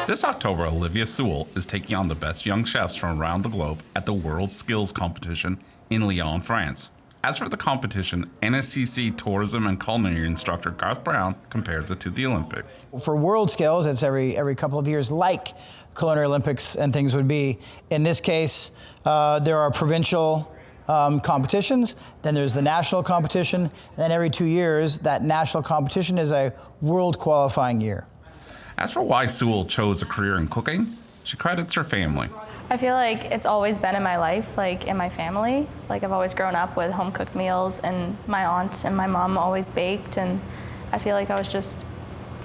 This October, Olivia Sewell is taking on the best young chefs from around the globe at the World Skills Competition in Lyon, France. As for the competition, NSCC tourism and culinary instructor Garth Brown compares it to the Olympics. For World Skills, it's every couple of years, like Culinary Olympics and things would be. In this case, there are provincial competitions, then there's the national competition, and then every 2 years, that national competition is a world qualifying year. As for why Sewell chose a career in cooking, she credits her family. I feel like it's always been in my life, like in my family. Like I've always grown up with home-cooked meals, and my aunt and my mom always baked, and I feel like I was just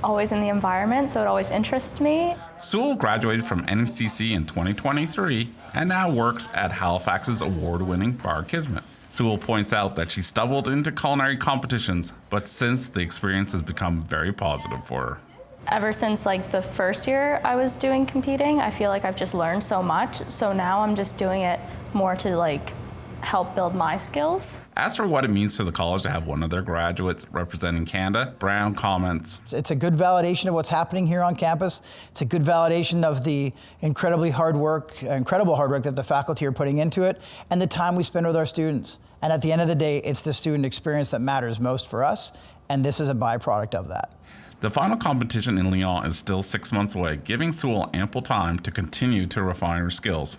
always in the environment, so it always interested me. Sewell graduated from NSCC in 2023 and now works at Halifax's award-winning Bar Kismet. Sewell points out that she stumbled into culinary competitions, but since the experience has become very positive for her. Ever since like the first year I was doing competing, I feel like I've just learned so much. So now I'm just doing it more to like help build my skills. As for what it means to the college to have one of their graduates representing Canada, Brown comments, "It's a good validation of what's happening here on campus. It's a good validation of the incredible hard work that the faculty are putting into it, and the time we spend with our students. And at the end of the day, it's the student experience that matters most for us, and this is a byproduct of that." The final competition in Lyon is still 6 months away, giving Sewell ample time to continue to refine her skills.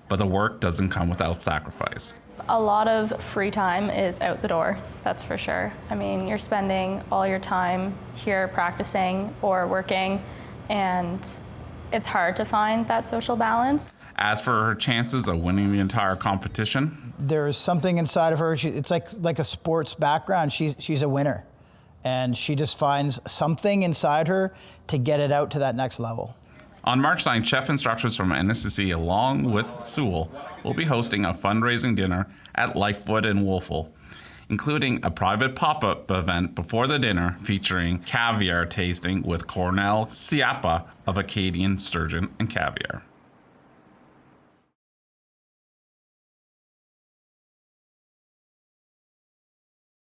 But the work doesn't come without sacrifice. A lot of free time is out the door, that's for sure. I mean, you're spending all your time here practicing or working, and it's hard to find that social balance. As for her chances of winning the entire competition, there's something inside of her. It's like a sports background. She's a winner. And she just finds something inside her to get it out to that next level. On March 9th, chef instructors from NSCC, along with Sewell, will be hosting a fundraising dinner at Lifewood in Wolfville, including a private pop-up event before the dinner featuring caviar tasting with Cornel Siapa of Acadian Sturgeon and Caviar.